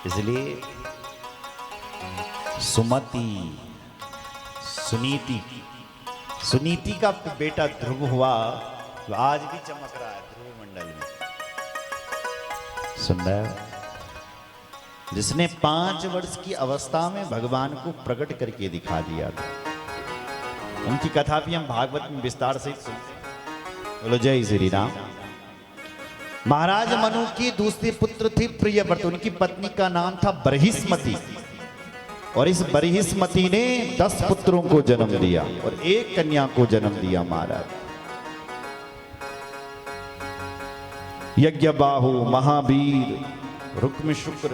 इसलिए सुमति, सुनीति, सुनीति का बेटा ध्रुव हुआ जो आज भी चमक रहा है ध्रुव मंडल में। सुंदर, जिसने 5 वर्ष की अवस्था में भगवान को प्रकट करके दिखा दिया था। उनकी कथा भी हम भागवत में विस्तार से सुनते हैं। बोलो जय श्री राम। महाराज मनु की दूसरे पुत्र थे प्रियव्रत। उनकी पत्नी का नाम था बरहिस्मति और इस बरहिस्मति ने 10 पुत्रों को जन्म दिया और 1 कन्या को जन्म दिया। महाराज यज्ञबाहु, महावीर, रुक्म शुक्र,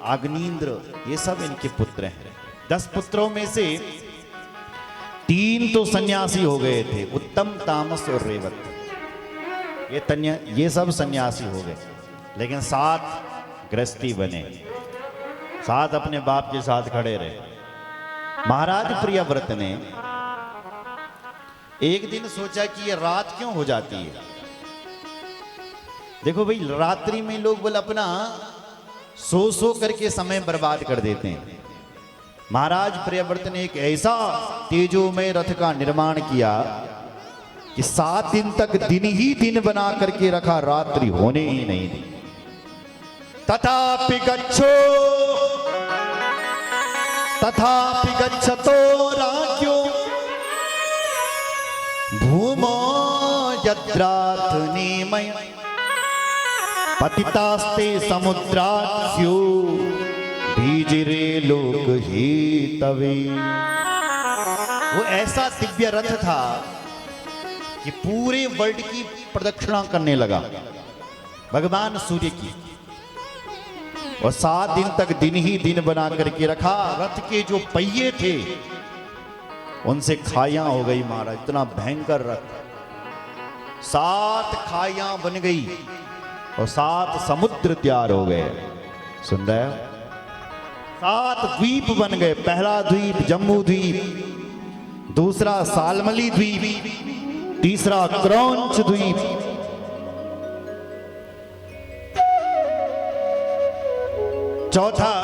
अग्निंद्र, ये सब इनके पुत्र हैं। 10 पुत्रों में से 3 तो सन्यासी हो गए थे, उत्तम, तामस और रेवत। ये सब सन्यासी हो गए, लेकिन 7 गृहस्थी बने, 7 अपने बाप के साथ खड़े रहे। महाराज प्रियव्रत ने एक दिन सोचा कि ये रात क्यों हो जाती है। देखो भाई, रात्रि में लोग बोले अपना सो करके समय बर्बाद कर देते हैं। महाराज प्रियव्रत ने एक ऐसा तेजोमय रथ का निर्माण किया कि 7 दिन तक दिन ही दिन बना करके रखा, रात्रि होने ही नहीं दी। तथापि गच्छतो राज्ञो भूमो यद्राथ निमय पतितास्ते समुद्राख्यो भीजिरे लोक हेतवे। वो ऐसा दिव्य रथ था कि पूरे वर्ल्ड की प्रदक्षिणा करने लगा, भगवान सूर्य की, और 7 दिन तक दिन ही दिन बना करके रखा। रथ के जो पहिए थे उनसे खाइयां हो गई। महाराज, इतना भयंकर रथ, 7 खाइयां बन गई और 7 समुद्र तैयार हो गए। सुंदर, 7 द्वीप बन गए। पहला द्वीप जम्बू द्वीप, दूसरा सालमली द्वीप, तीसरा क्रौंच द्वीप, चौथा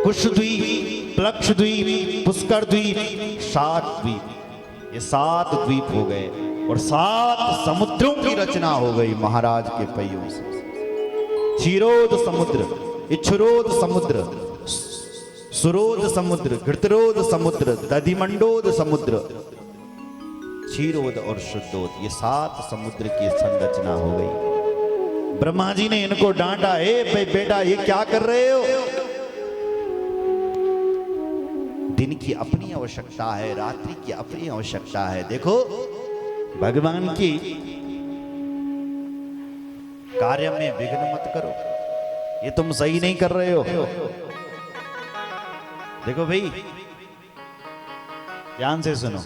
कुशद्वीप, प्लक्षद्वीप, पुष्कर द्वीप, 7 द्वीप। ये 7 द्वीप हो गए और 7 समुद्रों की रचना हो गई महाराज के पहियों से। क्षीरोद समुद्र, इच्छुरोद समुद्र, सुरोद समुद्र, घृतरोद समुद्र, दधिमंडोद समुद्र, क्षीरोद और शुद्धोद, ये 7 समुद्र की संरचना हो गई। ब्रह्मा जी ने इनको डांटा, ए बेटा ये क्या कर रहे हो? दिन की अपनी आवश्यकता है, रात्रि की अपनी आवश्यकता है। देखो, भगवान की कार्य में विघ्न मत करो, ये तुम सही नहीं कर रहे हो। देखो भाई, ध्यान से सुनो,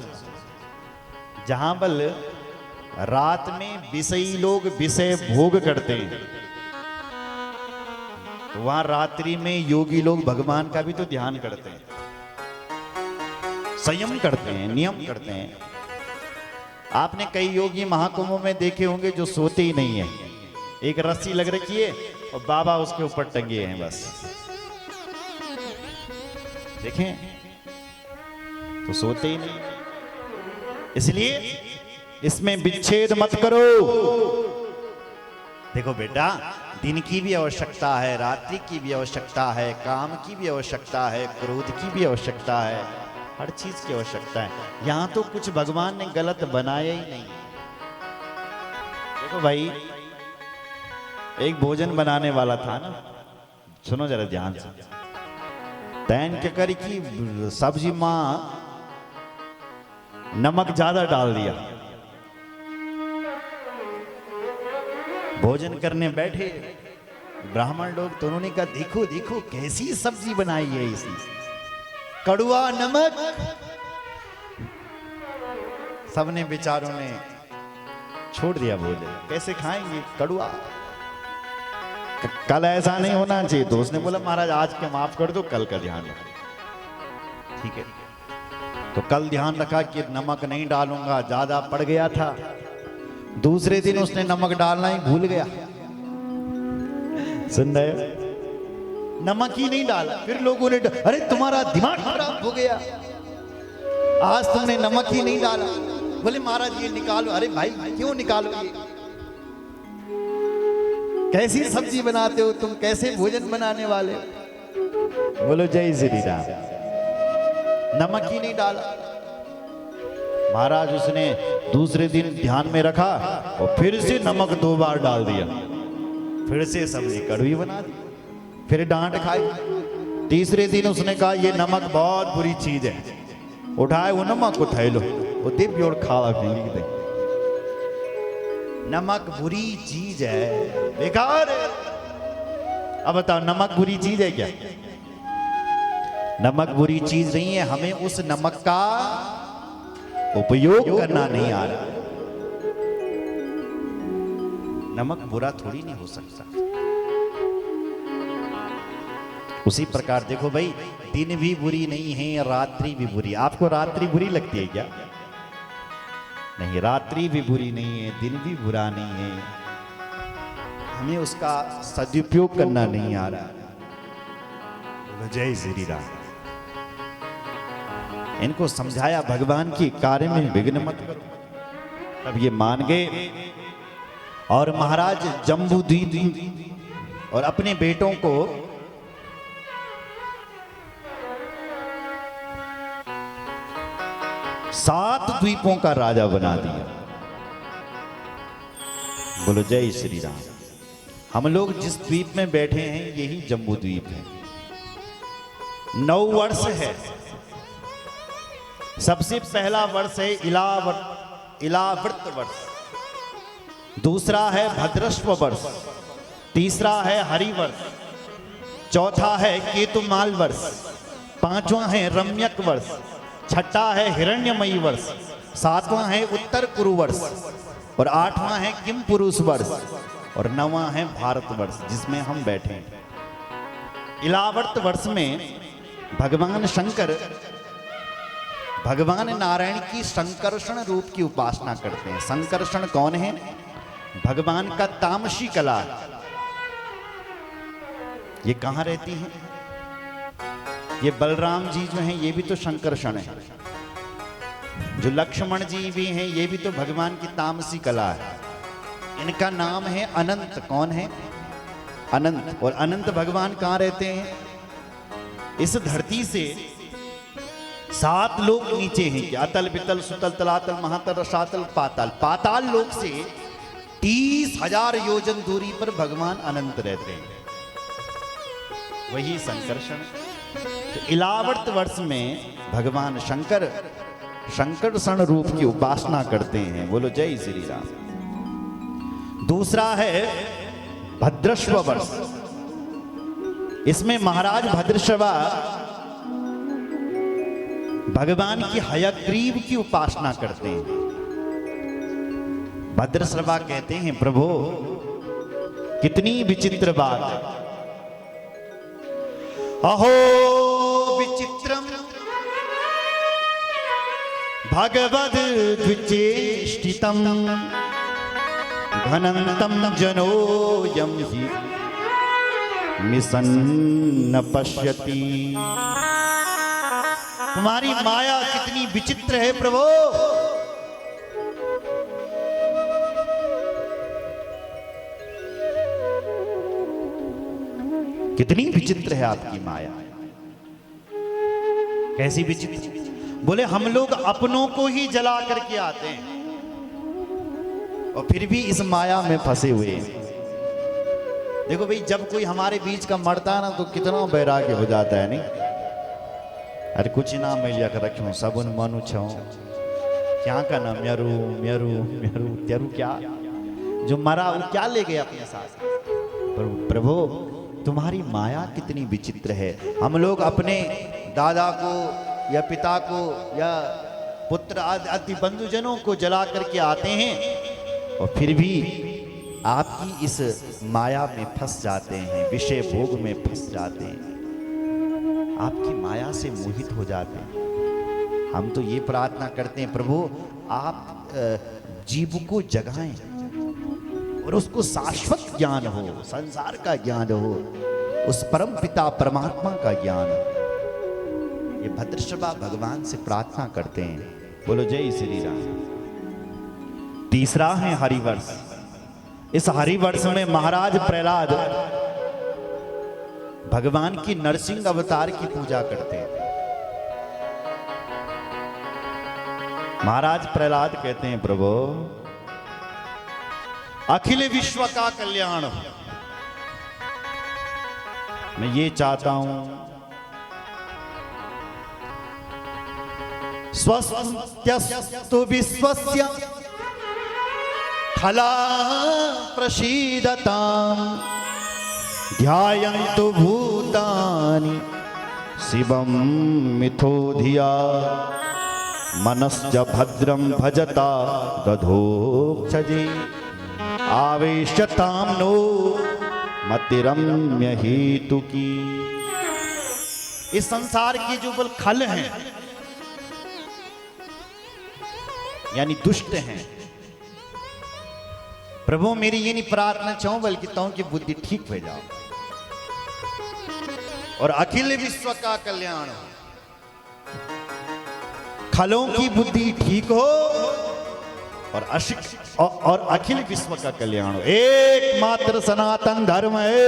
जहां बल रात में विषयी लोग विषय भोग करते हैं, तो वहां रात्रि में योगी लोग भगवान का भी तो ध्यान करते हैं, संयम करते हैं, नियम करते हैं। आपने कई योगी महाकुंभों में देखे होंगे जो सोते ही नहीं है, एक रस्सी लग रखी है और बाबा उसके ऊपर टंगे हैं, बस देखें तो सोते ही नहीं। इसलिए इसमें विच्छेद मत करो। देखो बेटा, दिन की भी आवश्यकता है, रात्रि की भी आवश्यकता है, काम की भी आवश्यकता है, क्रोध की भी आवश्यकता है, हर चीज की आवश्यकता है। यहां तो कुछ भगवान ने गलत बनाया ही नहीं। देखो भाई, एक भोजन बनाने वाला था ना, सुनो जरा ध्यान से। तैन के करी की सब्जी मां नमक ज्यादा डाल दिया। भोजन करने बैठे ब्राह्मण लोग, तो उन्होंने कहा देखो देखो कैसी सब्जी बनाई है, इसी कड़ुआ नमक। सबने बेचारों ने छोड़ दिया भोजन, कैसे खाएंगे कड़ुआ। कल ऐसा नहीं होना चाहिए। तो उसने बोला महाराज आज के माफ कर दो, कल का ध्यान रखो। ठीक है, तो कल ध्यान रखा कि नमक नहीं डालूंगा, ज्यादा पड़ गया था। दूसरे दिन उसने नमक डालना ही भूल गया। सुन रहे हो? नमक ही नहीं डाला। फिर लोगों ने अरे तुम्हारा दिमाग खराब हो गया, आज तुमने नमक ही नहीं डाला। बोले महाराज ये निकालो। अरे भाई क्यों निकालो, ये कैसी सब्जी बनाते हो तुम, कैसे भोजन बनाने वाले हो। बोलो जय श्री राम। नमक ही नहीं डाला। महाराज उसने दूसरे दिन ध्यान में रखा और फिर से नमक 2 बार डाल दिया, फिर से सब्जी कड़वी बना दी, फिर डांट खाई। तीसरे दिन उसने कहा ये नमक बहुत बुरी चीज है। उठाए वो नमक को थैलो वो दिव्य और खावा पी दे। नमक बुरी चीज है, बेकार है। अब बताओ नमक बुरी चीज है क्या? नमक बुरी चीज नहीं है, हमें उस नमक का उपयोग करना नहीं आ रहा। नमक बुरा थोड़ी नहीं हो सकता। उसी प्रकार देखो भाई, दिन भी बुरी नहीं है, रात्रि भी बुरी। आपको रात्रि बुरी लगती है क्या? नहीं, रात्रि भी बुरी नहीं है, दिन भी बुरा नहीं है, हमें उसका सदुपयोग करना नहीं आ रहा। जय श्री राम। इनको समझाया भगवान की कार्य में विघ्न मत करो, तब ये मान गए। और महाराज जम्बूद्वीप और अपने बेटों को सात द्वीपों का राजा बना दिया। बोलो जय श्री राम। हम लोग जिस द्वीप में बैठे हैं यही जम्बू द्वीप है। 9 वर्ष है। सबसे पहला वर्ष है इलावर्त वर्ष, दूसरा है भद्रश्व वर्ष, तीसरा है हरिवर्ष, चौथा है केतुमाल वर्ष, पांचवां है रम्यक वर्ष, छठा है हिरण्यमयी वर्ष, सातवां है उत्तर कुरु वर्ष और आठवां है किम पुरुष वर्ष और 9वां है भारत वर्ष जिसमें हम बैठे हैं। इलावर्त वर्ष में भगवान शंकर भगवान नारायण की संकर्षण रूप की उपासना करते हैं। संकर्षण कौन है? भगवान का तामसी कला। ये कहां रहती हैं? ये बलराम जी जो हैं ये भी तो संकर्षण है, जो लक्ष्मण जी भी हैं ये भी तो भगवान की तामसी कला है। इनका नाम है अनंत। कौन है? अनंत। और अनंत भगवान कहां रहते हैं? इस धरती से 7 लोक नीचे हैं। अतल वितल सुतल तलातल महातल रसातल पाताल। पाताल लोक से 30,000 योजन दूरी पर भगवान अनंत रहते हैं, वही संकर्षण। तो इलावर्त वर्ष में भगवान शंकर संकर्षण रूप की उपासना करते हैं। बोलो जय श्री राम। दूसरा है भद्रश्व वर्ष। इसमें महाराज भद्रश्वा भगवान की हयग्रीव की उपासना करते हैं। भद्रश्रवा कहते हैं प्रभु कितनी विचित्र बात है। अहो विचित्रम भगवद द्विचेष्टितम घनंतम जनोयम हि निसन्न पश्यति। तुम्हारी माया कितनी विचित्र है प्रभु। कितनी विचित्र है आपकी माया। कैसी विचित्र? बोले हम लोग अपनों को ही जला करके आते हैं और फिर भी इस माया में फंसे हुए हैं। देखो भाई, जब कोई हमारे बीच का मरता है ना तो कितना वैराग्य हो जाता है, नहीं? अरे कुछ ना मिल कर रखूं सबुन मनु छो क्या का ना म्यरू म्यरू म्यरू तेरू, क्या जो मरा वो क्या ले गए अपने साथ। प्रभु तुम्हारी माया कितनी विचित्र है। हम लोग अपने दादा को या पिता को या पुत्र आदि बंधुजनों को जला करके आते हैं और फिर भी आपकी इस माया में फंस जाते हैं, विषय भोग में फंस जाते हैं, आपकी माया से मोहित हो जाते हैं। हम तो ये प्रार्थना करते हैं प्रभु आप जीव को जगाएं और उसको शाश्वत ज्ञान हो, संसार का ज्ञान हो, उस परम पिता परमात्मा का ज्ञान। ये भद्रशबा भगवान से प्रार्थना करते हैं। बोलो जय श्री राम। तीसरा है हरिवर्ष। इस हरिवर्ष में महाराज प्रहलाद भगवान की नरसिंह अवतार की पूजा करते हैं। महाराज प्रहलाद कहते हैं, प्रभु अखिल विश्व का कल्याण हो, मैं ये चाहता हूं। स्वस्त्यस्तु विश्वस्य खला प्रसीदताम् ध्यायन्तु भूतानि शिवं मिथो धिया मनश्च भद्रं भजता दधोक्षजे आवेश्यतां नो मतिरम्य हेतु की। इस संसार की जो बल खल हैं, यानी दुष्ट हैं, प्रभु मेरी ये नहीं प्रार्थना चाहूं बल्कि ताऊं की बुद्धि ठीक हो जाओ और अखिल विश्व का कल्याण हो। खलों की बुद्धि ठीक हो और अखिल विश्व का कल्याण हो। एकमात्र सनातन धर्म है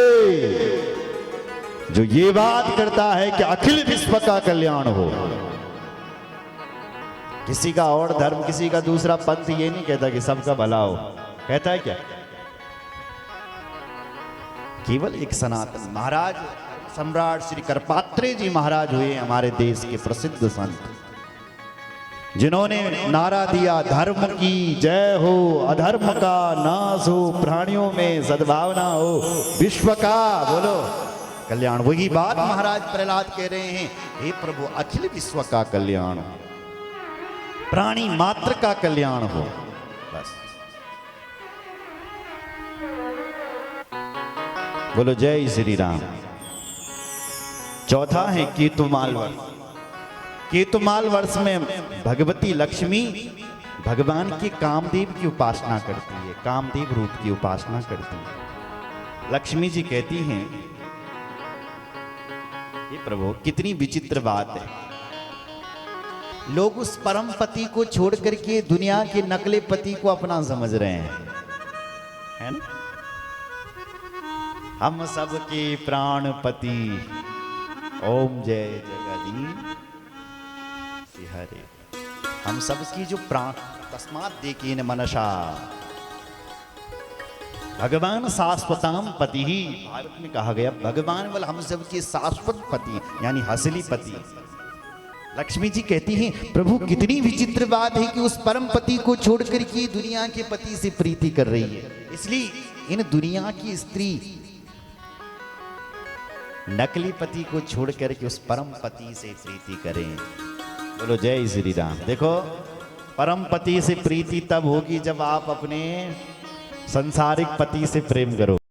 जो ये बात करता है कि अखिल विश्व का कल्याण हो। किसी का और धर्म, किसी का दूसरा पंथ ये नहीं कहता कि सबका भला हो। कहता है क्या? केवल एक सनातन। महाराज सम्राट श्री करपात्रे जी महाराज हुए हमारे देश के प्रसिद्ध संत, जिन्होंने नारा दिया धर्म की जय हो, अधर्म का नाश हो, प्राणियों में सद्भावना हो, विश्व का बोलो कल्याण। वही बात महाराज प्रहलाद कह रहे हैं, हे प्रभु अखिल विश्व का कल्याण हो, प्राणी मात्र का कल्याण हो। बस बोलो जय श्री राम। चौथा है केतुमाल वर्ष। केतुमाल वर्ष में भगवती लक्ष्मी भगवान के कामदेव की उपासना करती है, कामदेव रूप की उपासना करती है। लक्ष्मी जी कहती हैं, ये प्रभु कितनी विचित्र बात है, लोग उस परम पति को छोड़ करके दुनिया के नकली पति को अपना समझ रहे हैं, है ना? हम सबके प्राणपति ओम जय जगदीश हरे। हम सबकी जो प्राण तस्मात् देखेन मनसा भगवान शाश्वताम पति ही भारत में कहा गया। भगवान बोल हम सबके शाश्वत पति यानी हसली पति। लक्ष्मी जी कहती हैं, प्रभु कितनी विचित्र बात है कि उस परम पति को छोड़ करके दुनिया के पति से प्रीति कर रही है। इसलिए इन दुनिया की स्त्री नकली पति को छोड़ करके उस परम पति से प्रीति करें। बोलो जय श्री राम। देखो परम पति से प्रीति तब होगी जब आप अपने संसारिक पति से प्रेम करो।